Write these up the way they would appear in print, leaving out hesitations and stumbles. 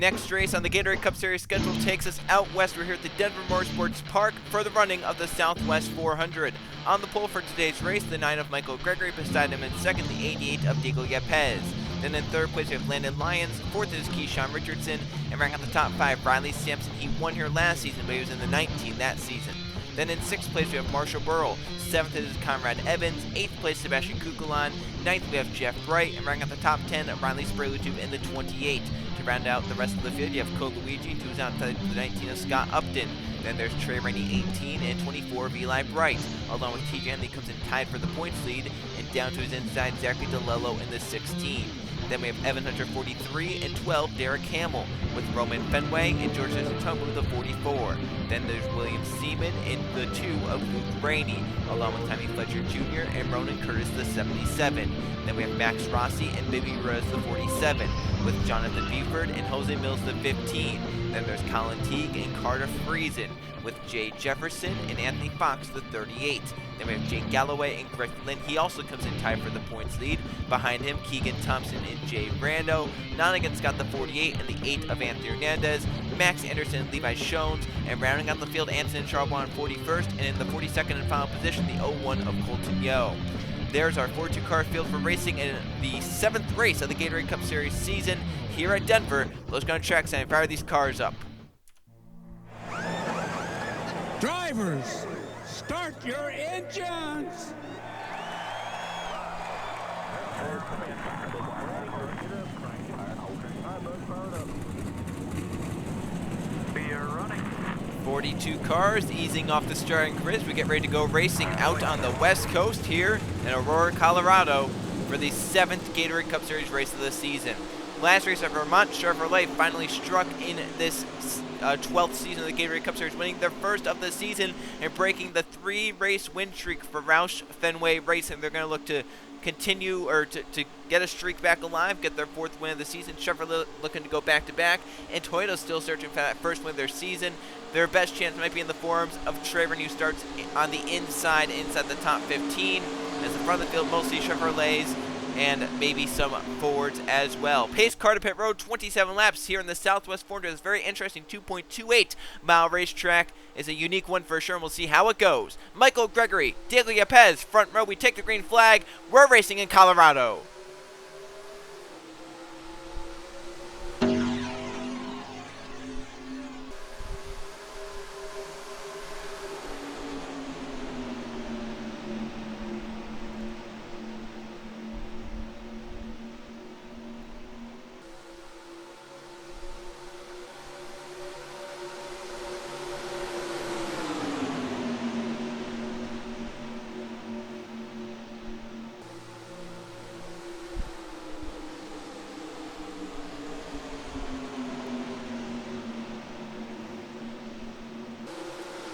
next race on the Gatorade Cup Series schedule takes us out west. We're here at the Denver Motorsports Park for the running of the Southwest 400. On the pole for today's race, the 9 of Michael Gregory. Beside him in second, the 88 of Diego Yepez. Then in third place, we have Landon Lyons. Fourth is Keyshawn Richardson. And ranking out the top 5, Riley Sampson. He won here last season, but he was in the 19 that season. Then in 6th place, we have Marshall Burrell. 7th is Conrad Evans. 8th place, Sebastian Kukulon. 9th, we have Jeff Bright. And ranking out the top 10, Riley Spraylutu in the 28. To round out the rest of the field, you have Cole Luigi, who's outside the 19 of Scott Upton. Then there's Trey Rainey, 18, and 24 of Eli Bright. Along with TJ Henley comes in tied for the points lead, and down to his inside, Zachary DeLello in the 16. Then we have Evan Hunter, 43, and 12, Derek Hamill, with Roman Fenway and George Zitomu, the 44. Then there's William Seaman in the 2 of Luke Rainey, along with Tommy Fletcher Jr. and Ronan Curtis, the 77. Then we have Max Rossi and Bibi Rose, the 47, with Jonathan Buford and Jose Mills, the 15. Then there's Colin Teague and Carter Friesen, with Jay Jefferson and Anthony Fox, the 38. Then we have Jake Galloway and Griffin Lynn. He also comes in tied for the points lead. Behind him, Keegan Thompson and Jay Rando. Nonigan's got the 48 and the 8 of Anthony Hernandez. Max Anderson and Levi Shones. And rounding out the field, Anson Charbonneau in 41st. And in the 42nd and final position, the 01 of Colton Yo. There's our 4-2 car field for racing in the 7th race of the Gatorade Cup Series season here at Denver. Let's go on track and fire these cars up. Drivers, start your engines! We are running. 42 cars easing off the starting grid. We get ready to go racing out on the west coast here in Aurora, Colorado for the 7th Gatorade Cup Series race of the season. Last race at Vermont, Chevrolet finally struck in this 12th season of the Gatorade Cup Series, winning their first of the season and breaking the 3-race win streak for Roush Fenway Racing. They're going to look to continue or to get a streak back alive, get their 4th win of the season. Chevrolet looking to go back-to-back, and Toyota's still searching for that first win of their season. Their best chance might be in the forms of Trevor, who starts on the inside the top 15. As the front of the field, mostly Chevrolets, and maybe some Fords as well. Pace car to pit road, 27 laps here in the Southwest 400. It's very interesting 2.28 mile racetrack. Is a unique one for sure, and we'll see how it goes. Michael Gregory, Diego Yepez, front row. We take the green flag. We're racing in Colorado.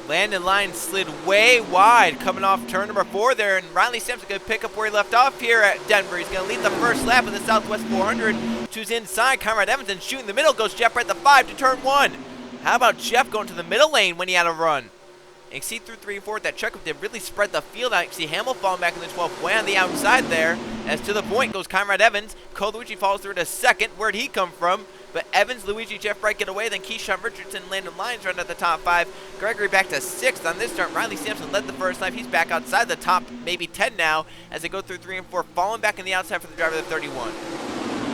Landon Lyons slid way wide coming off turn number 4 there, and Riley Sampson going to pick up where he left off here at Denver. He's going to lead the first lap of the Southwest 400. Choose inside. Conrad Evans and shooting the middle goes Jeff right at the 5 to turn 1. How about Jeff going to the middle lane when he had a run? And you see through 3 and 4 that checkup did really spread the field out. You see Hamill falling back in the 12th, way on the outside there. As to the point goes Conrad Evans. Cole Luigi falls through to 2nd. Where'd he come from? But Evans, Luigi, Jeff Bright get away. Then Keyshawn Richardson, Landon Lyons run at the top 5. Gregory back to 6th on this start. Riley Sampson led the first lap. He's back outside the top maybe 10 now as they go through 3 and 4, falling back in the outside for the driver of the 31.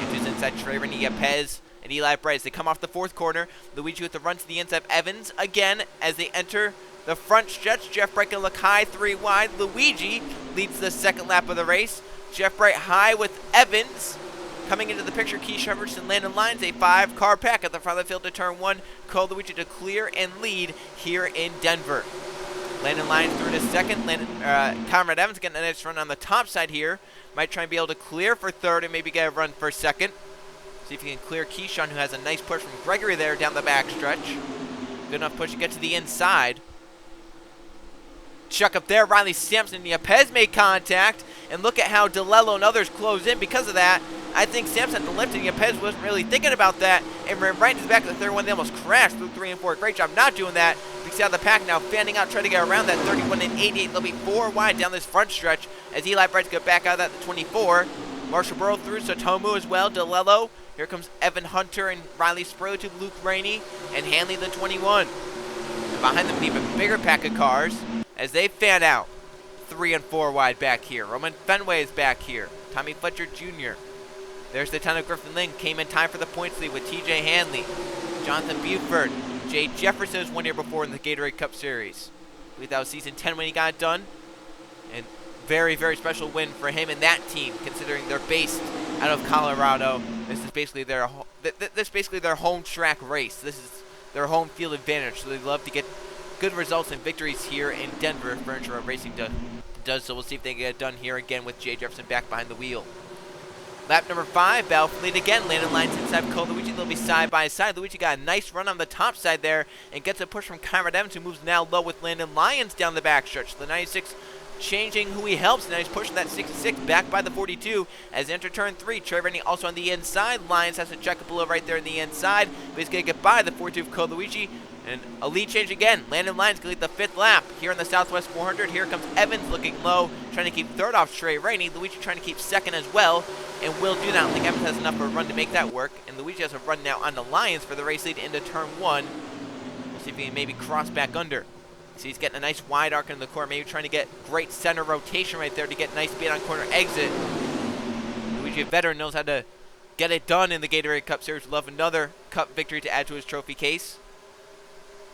Inches inside Trey Rainey, Yepez, and Eli Bright. As they come off the 4th corner, Luigi with the run to the inside of Evans again as they enter the front stretch. Jeff Bright going to look high 3 wide. Luigi leads the 2nd lap of the race. Jeff Bright high with Evans. Coming into the picture, Keyshawn Richardson, Landon Lyons, a 5-car pack at the front of the field to turn 1. Cole Luigi to clear and lead here in Denver. Landon Lyons through to 2nd. Conrad Evans getting a nice run on the top side here. Might try and be able to clear for 3rd and maybe get a run for 2nd. See if he can clear Keyshawn, who has a nice push from Gregory there down the back stretch. Good enough push to get to the inside. Chuck up there, Riley Sampson and Yepez made contact. And look at how DeLello and others close in because of that. I think Sampson had the lift, and Yepez wasn't really thinking about that. And ran right into the back of the 3rd one. They almost crashed through 3 and 4. Great job not doing that. You can see how the pack now fanning out, trying to get around that 31 and 88. They'll be 4 wide down this front stretch as Eli Bright's go back out of that 24. Marshall Burrow through, Sotomu as well, DeLello. Here comes Evan Hunter and Riley Spurley to Luke Rainey and Hanley the 21. And behind them, an even bigger pack of cars as they fan out. 3 and 4 wide back here. Roman Fenway is back here. Tommy Fletcher Jr. There's the 10 of Griffin Lynn. Came in time for the points lead with TJ Hanley. Jonathan Buford. Jay Jefferson was 1 year before in the Gatorade Cup Series. I believe that was season 10 when he got it done. And very, very special win for him and that team, considering they're based out of Colorado. This is basically their home track race. This is their home field advantage. So they love to get good results and victories here in Denver. Furniture Road Racing does so. We'll see if they can get it done here again with Jay Jefferson back behind the wheel. Lap number 5, Battle lead again. Landon Lyons inside Cole Luigi. They'll be side by side. Luigi got a nice run on the top side there and gets a push from Conrad Evans, who moves now low with Landon Lyons down the backstretch. The 96 changing who he helps. Now he's pushing that 66 back by the 42 as enter turn 3. Trey Rennie also on the inside. Lyons has to check up below right there in the inside, but he's going to get by the 42 of Cole Luigi. And a lead change again. Landon Lyons going to lead the 5th lap here in the Southwest 400. Here comes Evans looking low, trying to keep 3rd off Trey Rainey. Luigi trying to keep 2nd as well, and will do that. I don't think Evans has enough of a run to make that work. And Luigi has a run now on the Lyons for the race lead into turn 1. We'll see if he can maybe cross back under. So he's getting a nice wide arc in the corner, maybe trying to get great center rotation right there to get nice speed on corner exit. Luigi, a veteran, knows how to get it done in the Gatorade Cup Series. Would love another Cup victory to add to his trophy case.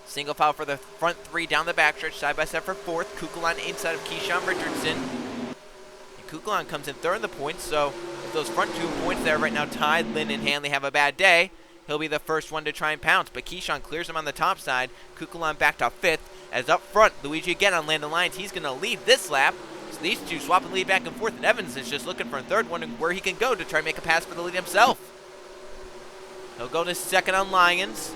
Single file for the front 3 down the backstretch, side by side for 4th. Kukulon inside of Keyshawn Richardson. And Kukulon comes in 3rd in the points, so if those front 2 points there right now tied, Lynn and Hanley have a bad day, he'll be the first one to try and pounce. But Keyshawn clears him on the top side. Kukulon back to 5th. As up front, Luigi again on Landon Lyons. He's going to lead this lap. So these two swapping lead back and forth, and Evans is just looking for a 3rd, wondering where he can go to try and make a pass for the lead himself. He'll go to 2nd on Lyons,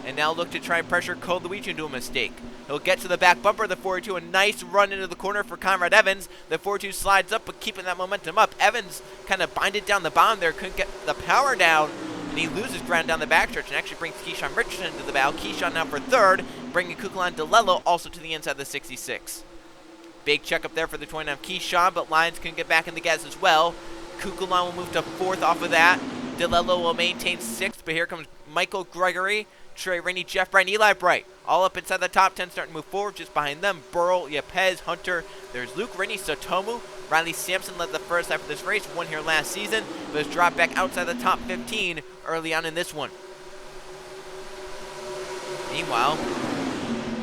and now look to try and pressure Cole Luigi into a mistake. He'll get to the back bumper of the 42, a nice run into the corner for Conrad Evans. The 42 slides up, but keeping that momentum up. Evans kind of binded down the bottom there, couldn't get the power down, and he loses ground down the backstretch and actually brings Keyshawn Richardson to the bow. Keyshawn now for 3rd, bringing Kukulon DeLello also to the inside of the 66. Big check up there for the 29 of Keyshawn, but Lyons can get back in the gas as well. Kukulon will move to 4th off of that. DeLello will maintain 6th, but here comes Michael Gregory, Trey Rainey, Jeff Bright, and Eli Bright. All up inside the top 10, starting to move forward. Just behind them, Burrell, Yepez, Hunter. There's Luke Rainey, Sotomu. Riley Sampson led the first half of this race, won here last season, but has dropped back outside the top 15 early on in this one. Meanwhile,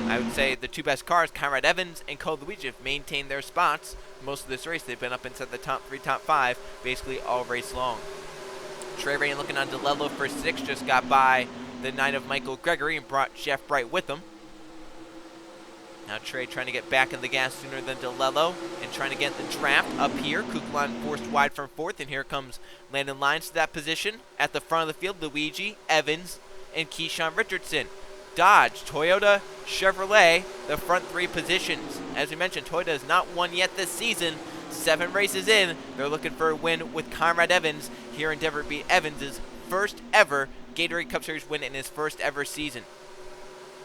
I would say the 2 best cars, Conrad Evans and Cole Luigi, have maintained their spots. Most of this race, they've been up inside the top 3, top 5, basically all race long. Trey Rainey looking on DeLello for 6, just got by the 9 of Michael Gregory and brought Jeff Bright with him. Now Trey trying to get back in the gas sooner than DeLello and trying to get the draft up here. Kukulon forced wide from 4th, and here comes Landon Lyons to that position. At the front of the field, Luigi, Evans, and Keyshawn Richardson. Dodge, Toyota, Chevrolet, the front 3 positions. As we mentioned, Toyota has not won yet this season. 7 races in, they're looking for a win with Conrad Evans here in Denver. Beat Evans' first ever Gatorade Cup Series win in his first ever season.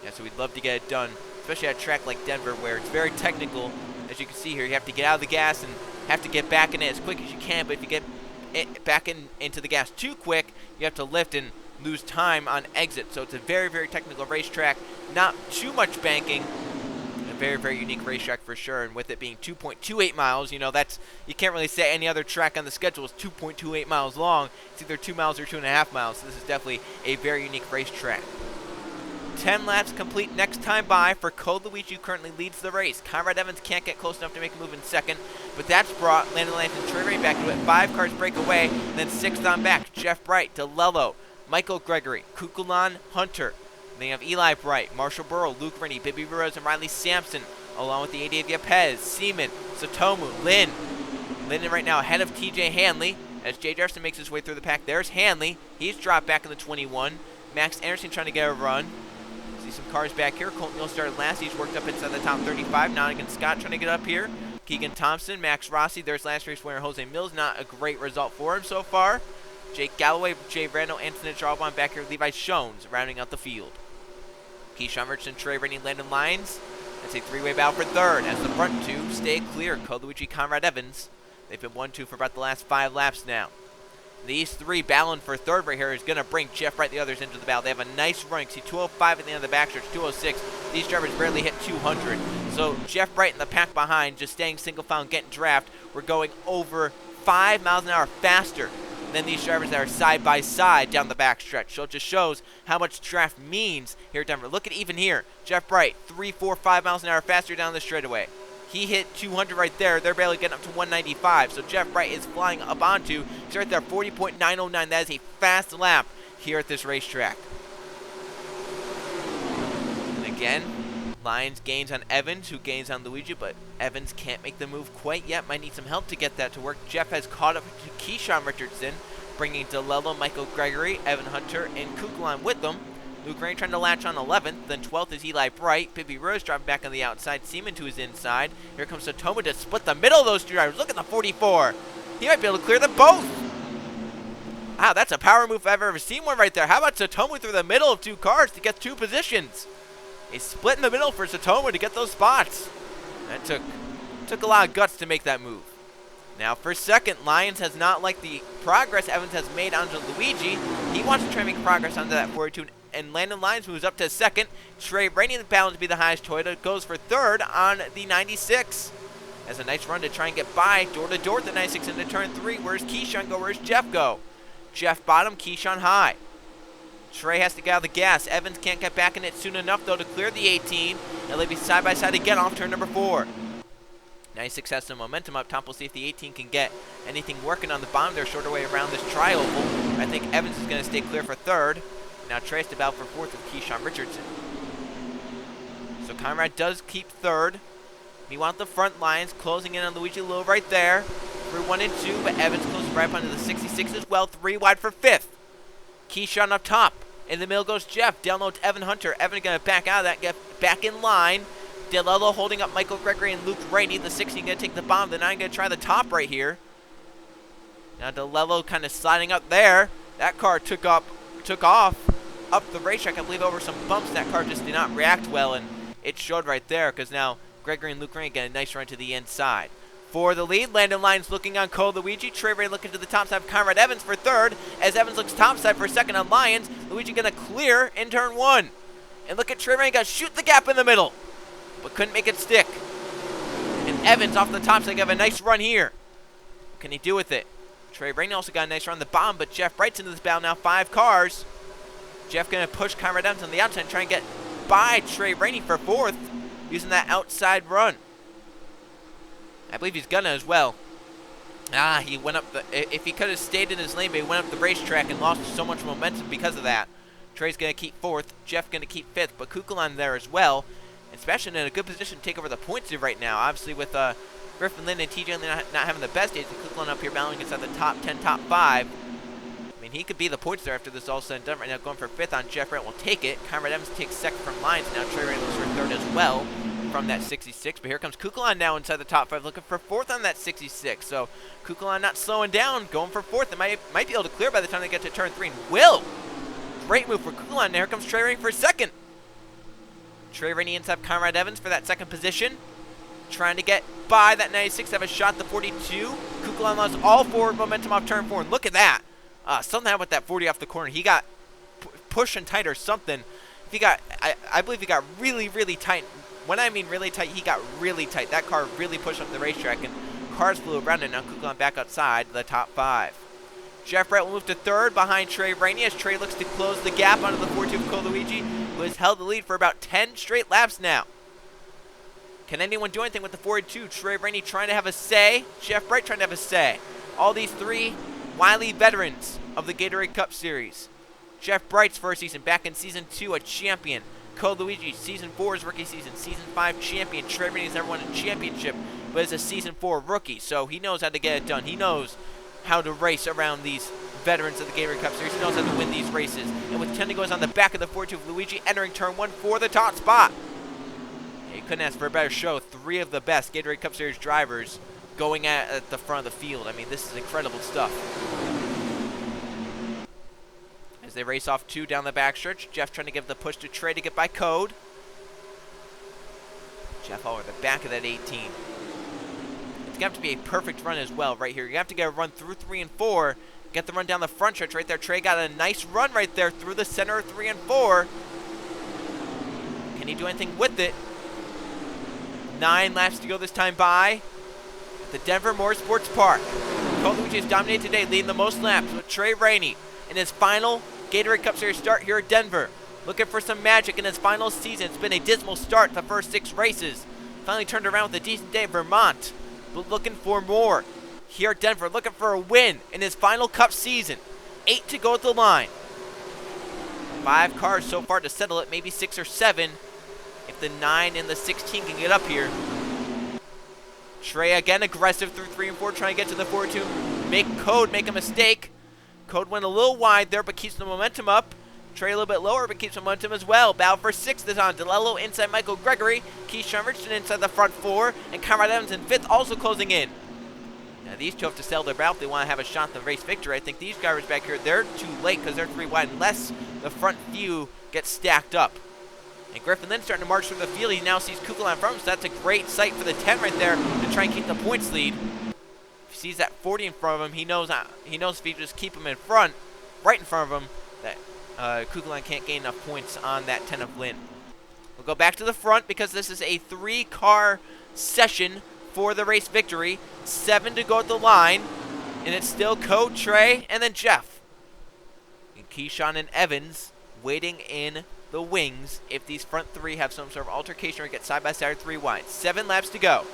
Yeah, so we'd love to get it done, especially at a track like Denver where it's very technical. As you can see here, you have to get out of the gas and have to get back in it as quick as you can, but if you get back into the gas too quick, you have to lift and lose time on exit. So it's a very, very technical racetrack, not too much banking. A very, very unique racetrack for sure, and with it being 2.28 miles, you know, that's, you can't really say any other track on the schedule is 2.28 miles long. It's either 2 miles or 2.5 miles, so this is definitely a very unique racetrack. 10 laps complete next time by for Cole Luigi, who currently leads the race. Conrad Evans can't get close enough to make a move in 2nd, but that's brought Landon Lyons and Trey Rainey back to it. 5 cars break away, and then 6th on back. Jeff Bright, DeLello, Michael Gregory, Kukulon, Hunter. Then you have Eli Bright, Marshall Burrow, Luke Rennie, Bibby Ruiz, and Riley Sampson, along with the 80 of Yepez, Seaman, Sotomu, Lynn. Lynn right now ahead of TJ Hanley as Jay Jefferson makes his way through the pack. There's Hanley. He's dropped back in the 21. Max Anderson trying to get a run. See some cars back here. Colton Neal started last. He's worked up inside the top 35. Nottingham Scott trying to get up here. Keegan Thompson, Max Rossi. There's last race winner Jose Mills. Not a great result for him so far. Jake Galloway, Jay Randall, Anthony Charlbon back here. Levi Shones rounding out the field. Keyshawn Richardson, Trey Rainey, Landon Lyons. That's a 3-way battle for 3rd as the front 2 stay clear. Cole Luigi, Conrad Evans. They've been 1-2 for about the last 5 laps now. These three battling for third right here is going to bring Jeff Bright and the others into the battle. They have a nice run. You see 205 at the end of the backstretch, 206. These drivers barely hit 200. So Jeff Bright in the pack behind, just staying single file and getting draft. We're going over 5 miles an hour faster than these drivers that are side by side down the backstretch. So it just shows how much draft means here at Denver. Look at even here. Jeff Bright, 3, 4, 5 miles an hour faster down the straightaway. He hit 200 right there. They're barely getting up to 195. So Jeff Bright is flying up onto. He's right there, 40.909. That is a fast lap here at this racetrack. And again, Lyons gains on Evans, who gains on Luigi, but Evans can't make the move quite yet. Might need some help to get that to work. Jeff has caught up to Keyshawn Richardson, bringing DeLello, Michael Gregory, Evan Hunter, and Kukulon with them. Luke Rain trying to latch on 11th. Then 12th is Eli Bright. Pippi Rose dropping back on the outside. Seaman to his inside. Here comes Satomo to split the middle of those two drivers. Look at the 44. He might be able to clear them both. Wow, that's a power move if I've ever seen one right there. How about Satomo through the middle of two cars to get 2 positions? A split in the middle for Satomo to get those spots. That took a lot of guts to make that move. Now for second, Lyons has not liked the progress Evans has made onto Luigi. He wants to try and make progress onto that 42, and Landon Lyons moves up to second. Trey Rainey, the balance to be the highest Toyota, goes for third on the 96. Has a nice run to try and get by door-to-door at the 96 into turn 3. Where's Keyshawn go? Where's Jeff go? Jeff bottom, Keyshawn high. Trey has to get out of the gas. Evans can't get back in it soon enough, though, to clear the 18. And they'll be side-by-side again off turn number 4. 96 has some momentum up top. We'll see if the 18 can get anything working on the bottom there, shorter way around this tri-oval. I think Evans is going to stay clear for third. Now Trey has to battle for fourth with Keyshawn Richardson. So Conrad does keep third. Meanwhile, the front lines closing in on Luigi Lowe right there. Through 1 and 2, but Evans closes right up onto the 66 as well. 3 wide for fifth. Keyshawn up top. In the middle goes Jeff. Down low to Evan Hunter. Evan going to back out of that, get back in line. DeLello holding up Michael Gregory and Luke Rainey. The 16 going to take the bottom. The 9 going to try the top right here. Now DeLello kind of sliding up there. That car took off up the racetrack. I believe over some bumps. That car just did not react well, and it showed right there because now Gregory and Luke Rainey get a nice run to the inside. For the lead, Landon Lyons looking on Cole Luigi. Trey Ray looking to the top side of Conrad Evans for third. As Evans looks topside for second on Lyons. Luigi going to clear in turn 1. And look at Trey Ray, got to shoot the gap in the middle, but couldn't make it stick. And Evans off the top side have a nice run here. What can he do with it? Trey Rainey also got a nice run on the bottom, but Jeff Bright's into this battle now. 5 cars. Jeff going to push Conrad Evans on the outside and try and get by Trey Rainey for fourth using that outside run. I believe he's gonna as well. He went up if he could have stayed in his lane, but he went up the racetrack and lost so much momentum because of that. Trey's gonna keep fourth, Jeff gonna keep fifth, but Kukulon there as well. And Sebastian in a good position to take over the points lead right now. Obviously with Griffin Lynn and TJ not having the best days, Kukulon up here battling against the top 10, top 5. I mean, he could be the points there after this all said and done right now. Going for fifth on Jeff Brent will take it. Conrad Evans takes second from Lyons. Now Trey Rainey looks for third as well from that 66, but here comes Kukulon now inside the top 5 looking for fourth on that 66. So Kukulon not slowing down, going for fourth. They might be able to clear by the time they get to turn 3, and will. Great move for Kukulon. Now here comes Trey Rainey for second. Trey Rainey inside Conrad Evans for that second position, trying to get by that 96, have a shot the 42. Kukulon lost all forward momentum off turn 4, and look at that. Something happened with that 40 off the corner. He got pushed and tight or something. I believe he got really, really tight. When I mean really tight, he got really tight. That car really pushed up the racetrack, and cars flew around it. Now Kukulon back outside the top 5. Jeff Brett will move to third behind Trey Rainey as Trey looks to close the gap onto the 42 of Cole Luigi, who has held the lead for about 10 straight laps now. Can anyone do anything with the 42? Trey Rainey trying to have a say. Jeff Brett trying to have a say. All these 3 wily veterans of the Gatorade Cup Series. Jeff Bright's first season, back in Season 2, a champion. Cole Luigi, Season 4's rookie season. Season 5 champion. Trey Rainey's never won a championship, but is a Season 4 rookie, so he knows how to get it done. He knows how to race around these veterans of the Gatorade Cup Series. He knows how to win these races. And with 10 to go on the back of the 42 of Luigi, entering turn 1 for the top spot. Yeah, you couldn't ask for a better show. 3 of the best Gatorade Cup Series drivers going at the front of the field. I mean, this is incredible stuff. As they race off 2 down the backstretch, Jeff trying to give the push to Trey to get by Code. Jeff all over the back of that 18. It's gonna have to be a perfect run as well right here. You have to get a run through 3 and 4. Get the run down the front stretch right there. Trey got a nice run right there through the center of 3 and 4. Can he do anything with it? 9 laps to go this time by the Denver Motorsports Park. Cole Luigi has dominated today, leading the most laps with Trey Rainey in his final Gatorade Cup Series start here at Denver. Looking for some magic in his final season. It's been a dismal start the first 6 races. Finally turned around with a decent day at Vermont, but looking for more here at Denver. Looking for a win in his final Cup season. 8 to go at the line. 5 cars so far to settle it, maybe 6 or 7. If the 9 and the 16 can get up here. Trey again aggressive through 3 and 4, trying to get to the 4-2. Code make a mistake. Code went a little wide there, but keeps the momentum up. Trey a little bit lower, but keeps momentum as well. Battle for 6th is on. DeLello inside Michael Gregory. Keyshawn Richardson inside the front 4. And Conrad Evans in 5th, also closing in. Now these two have to sell their battle if they want to have a shot at the race victory. I think these drivers back here, they're too late because they're 3 wide unless the front few get stacked up. And Griffin then starting to march through the field. He now sees Kukulon from him, so that's a great sight for the 10 right there to try and keep the points lead. If he sees that 40 in front of him, he knows if he just keep him in front, right in front of him, that Kukulon can't gain enough points on that 10 of Lynn. We'll go back to the front because this is a 3-car session for the race victory. 7 to go at the line, and it's still Code, Trey, and then Jeff. And Keyshawn and Evans waiting in the wings if these front 3 have some sort of altercation or get side by side or 3 wide. 7 laps to go.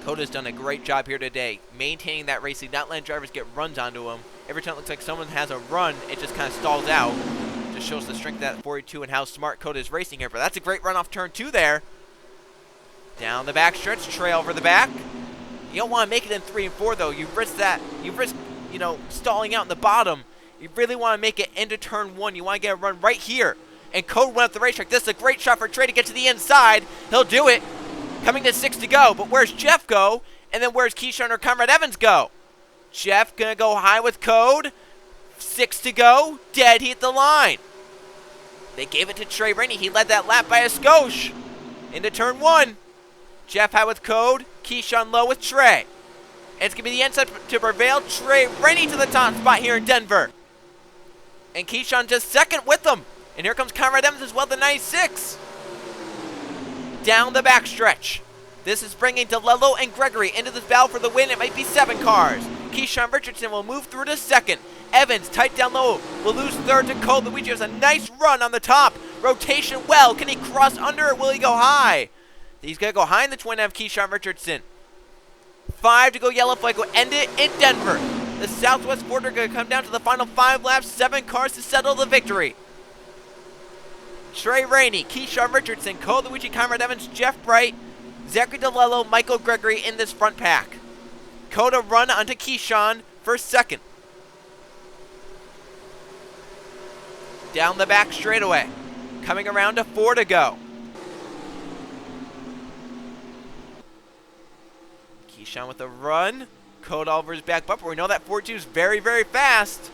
Coda's done a great job here today, maintaining that racing, not letting drivers get runs onto him. Every time it looks like someone has a run, it just kind of stalls out. Just shows the strength of that 42 and how smart Coda is racing here. But that's a great run off turn 2 there. Down the back stretch, Trey over the back. You don't want to make it in 3 and 4 though. You risk that. You risk, stalling out in the bottom. You really want to make it into turn 1. You want to get a run right here. And Code went up the racetrack. This is a great shot for Trey to get to the inside. He'll do it. Coming to 6 to go. But where's Jeff go? And then where's Keyshawn or Conrad Evans go? Jeff going to go high with Code. 6 to go. Dead heat the line. They gave it to Trey Rainey. He led that lap by a skosh. Into turn 1. Jeff high with Code. Keyshawn low with Trey. And it's going to be the inside to prevail. Trey Rainey to the top spot here in Denver. And Keyshawn just second with them. And here comes Conrad Evans as well, the 96. Down the backstretch. This is bringing DeLello and Gregory into this battle for the win. It might be 7 cars. Keyshawn Richardson will move through to 2nd. Evans, tight down low, will lose 3rd to Cole. Luigi has a nice run on the top. Rotation well. Can he cross under or will he go high? He's going to go high in the twin of Keyshawn Richardson. 5 to go, yellow flag will end it in Denver. The Southwest border going to come down to the final 5 laps. 7 cars to settle the victory. Trey Rainey, Keyshawn Richardson, Cole Luigi, Conrad Evans, Jeff Bright, Zachary DeLello, Michael Gregory in this front pack. Coda run onto Keyshawn for 2nd. Down the back straightaway. Coming around to 4 to go. Keyshawn with a run. Code over his back bumper. We know that 42 is very, very fast.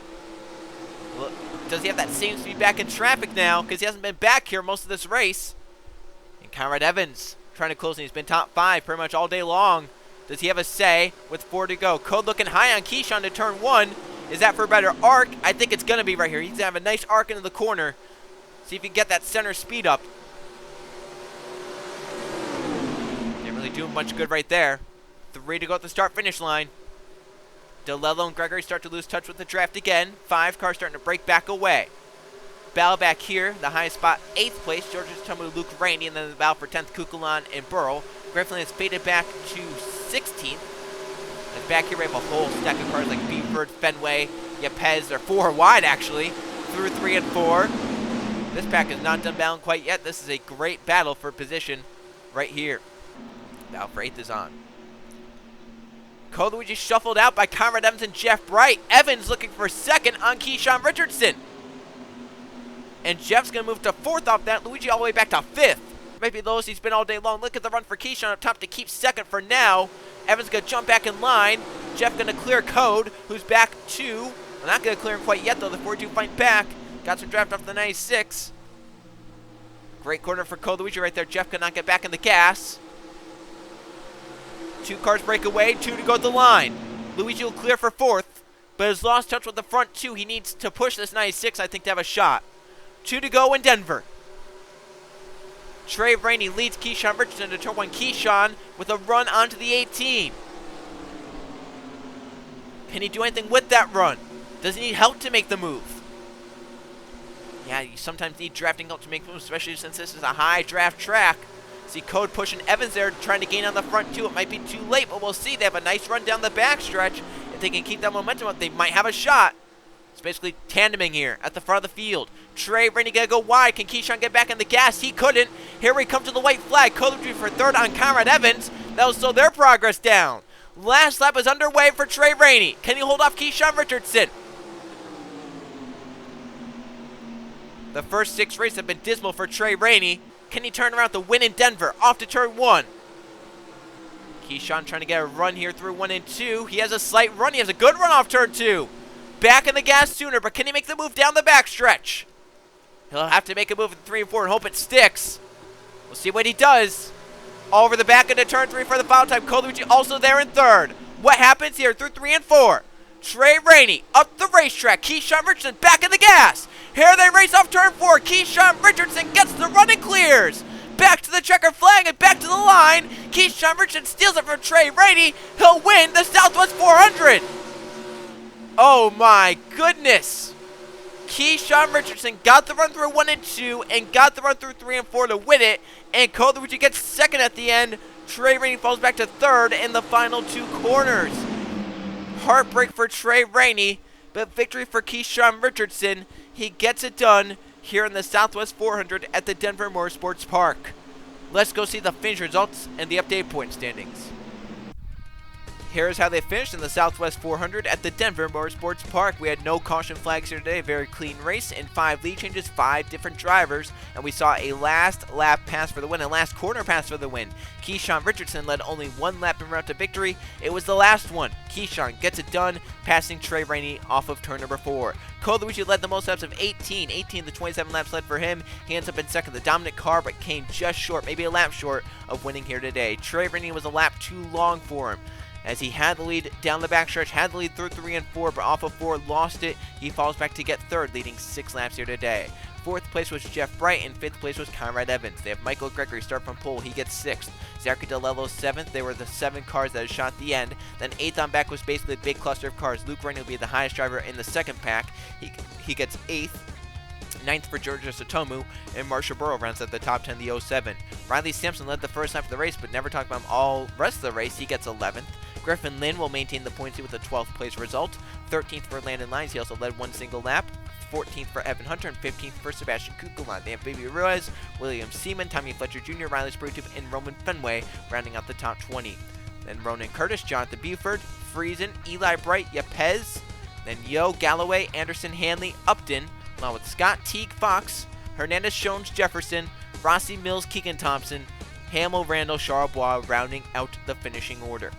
Well, does he have that same speed back in traffic now? Because he hasn't been back here most of this race. And Conrad Evans trying to close in. He's been top 5 pretty much all day long. Does he have a say with 4 to go? Code looking high on Keyshawn to turn 1. Is that for a better arc? I think it's going to be right here. He's going to have a nice arc into the corner. See if he can get that center speed up. Didn't really do him much good right there. 3 to go at the start-finish line. DeLello and Gregory start to lose touch with the draft again. 5 cars starting to break back away. Battle back here, the highest spot, 8th place. George's Tomu, Luke Rainey, and then the battle for 10th, Kukulon and Burrow. Griffin has faded back to 16th. And back here we have a whole stack of cars like Beeford, Fenway, Yepez. They're 4 wide actually, through 3 and 4. This pack is not done battling quite yet. This is a great battle for position right here. Battle for 8th is on. Cole Luigi shuffled out by Conrad Evans and Jeff Bright. Evans looking for 2nd on Keyshawn Richardson. And Jeff's going to move to 4th off that. Luigi all the way back to 5th. Might be the lowest he's been all day long. Look at the run for Keyshawn up top to keep 2nd for now. Evans going to jump back in line. Jeff going to clear Code, who's back 2. Well, not going to clear him quite yet, though. The 42 fighting back. Got some draft off the 96. Great corner for Cole Luigi right there. Jeff could not get back in the gas. 2 cars break away, 2 to go at the line. Luigi will clear for 4th, but has lost touch with the front 2. He needs to push this 96, I think, to have a shot. 2 to go in Denver. Trey Rainey leads Keyshawn Richardson to turn 1. Keyshawn with a run onto the 18. Can he do anything with that run? Does he need help to make the move? Yeah, you sometimes need drafting help to make moves, especially since this is a high draft track. See Code pushing Evans there, trying to gain on the front 2. It might be too late, but we'll see. They have a nice run down the backstretch. If they can keep that momentum up, they might have a shot. It's basically tandeming here at the front of the field. Trey Rainey gonna go wide. Can Keyshawn get back on the gas? He couldn't. Here we come to the white flag. Code for 3rd on Conrad Evans. That'll slow their progress down. Last lap is underway for Trey Rainey. Can he hold off Keyshawn Richardson? The first 6 races have been dismal for Trey Rainey. Can he turn around the win in Denver? Off to turn 1. Keyshawn trying to get a run here through 1 and 2. He has a slight run. He has a good run off turn 2. Back in the gas sooner, but can he make the move down the backstretch? He'll have to make a move in 3 and 4 and hope it sticks. We'll see what he does. All over the back into turn 3 for the foul time. Colucci also there in 3rd. What happens here through 3 and 4? Trey Rainey up the racetrack. Keyshawn Richardson back in the gas. Here they race off turn 4. Keyshawn Richardson gets the run and clears. Back to the checker flag and back to the line. Keyshawn Richardson steals it from Trey Rainey. He'll win the Southwest 400. Oh my goodness. Keyshawn Richardson got the run through 1 and 2 and got the run through 3 and 4 to win it. And Colucci gets 2nd at the end. Trey Rainey falls back to 3rd in the final 2 corners. Heartbreak for Trey Rainey, but victory for Keyshawn Richardson. He gets it done here in the Southwest 400 at the Denver Motorsports Park. Let's go see the finish results and the updated point standings. Here's how they finished in the Southwest 400 at the Denver Motorsports Park. We had no caution flags here today, a very clean race, and 5 lead changes, 5 different drivers, and we saw a last lap pass for the win, a last corner pass for the win. Keyshawn Richardson led only 1 lap en route to victory. It was the last one. Keyshawn gets it done, passing Trey Rainey off of turn number 4. Colucci led the most laps of 18 of the 27 laps led for him. He ends up in 2nd, the dominant car, but came just short, maybe a lap short of winning here today. Trey Rainey was a lap too long for him, as he had the lead down the backstretch, had the lead through 3 and 4, but off of 4 lost it. He falls back to get 3rd, leading 6 laps here today. 4th place was Jeff Bright, and 5th place was Conrad Evans. They have Michael Gregory start from pole. He gets 6th. Zachary DeLello 7th. They were the 7 cars that had shot at the end. Then 8th on back was basically a big cluster of cars. Luke Rainey will be the highest driver in the 2nd pack. He gets 8th. 9th for Georgia Satomu, and Marshall Burrow rounds at the top 10, the 07. Riley Sampson led the first half of the race, but never talked about him all rest of the race. He gets 11th. Griffin Lynn will maintain the points with a 12th place result. 13th for Landon Lyons. He also led 1 single lap. 14th for Evan Hunter, and 15th for Sebastian Kukulon. They have Baby Ruiz, William Seaman, Tommy Fletcher Jr., Riley Sprutube, and Roman Fenway rounding out the top 20. Then Ronan Curtis, Jonathan Buford, Friesen, Eli Bright, Yepez, then Yo, Galloway, Anderson, Hanley, Upton, along with Scott, Teague, Fox, Hernandez, Jones, Jefferson, Rossi, Mills, Keegan Thompson, Hamill, Randall, Charlebois rounding out the finishing order.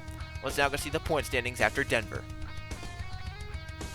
Let's now go see the point standings after Denver.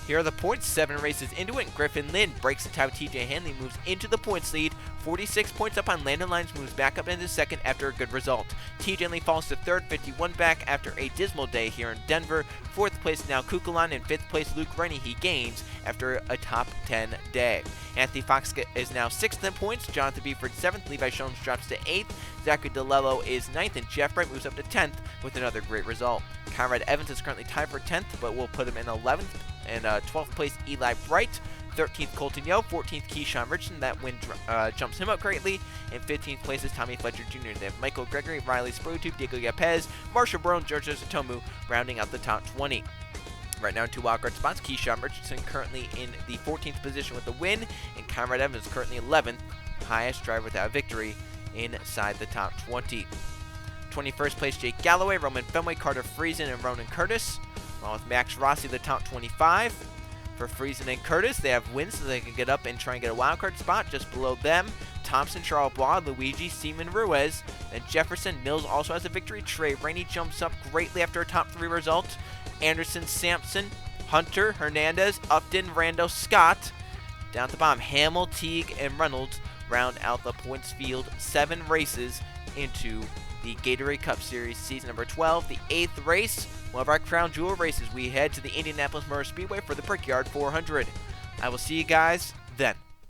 Here are the points, 7 races into it. Griffin Lynn breaks the tie with TJ Hanley, moves into the points lead. 46 points up on Landon Lyons, moves back up into 2nd after a good result. TJ Hanley falls to 3rd, 51 back after a dismal day here in Denver. 4th place now Kukulon, and 5th place Luke Rainey. He gains after a top 10 day. Anthony Fox is now 6th in points. Jonathan Buford 7th. Levi Jones drops to 8th. Zachary DeLello is 9th, and Jeff Bright moves up to 10th with another great result. Conrad Evans is currently tied for 10th, but we'll put him in 11th. And 12th place Eli Bright, 13th Colton Yo, 14th Keyshawn Richardson. That win jumps him up greatly. And 15th place is Tommy Fletcher Jr. They have Michael Gregory, Riley Sprutube, Diego Yepez, Marshall Burrow, and George Satomu rounding out the top 20. Right now in 2 wildcard spots, Keyshawn Richardson currently in the 14th position with the win, and Conrad Evans currently 11th, highest driver without victory inside the top 20. 21st place Jake Galloway, Roman Fenway, Carter Friesen, and Ronan Curtis, along with Max Rossi, the top 25. For Friesen and Curtis, they have wins so they can get up and try and get a wildcard spot. Just below them, Thompson, Charlebois, Luigi, Seaman, Ruiz, and Jefferson. Mills also has a victory. Trey Rainey jumps up greatly after a top 3 result. Anderson, Sampson, Hunter, Hernandez, Upton, Rando, Scott. Down at the bottom, Hamill, Teague, and Reynolds round out the points field. 7 races into the Gatorade Cup Series season number 12, the 8th race, one of our crown jewel races. We head to the Indianapolis Motor Speedway for the Brickyard 400. I will see you guys then.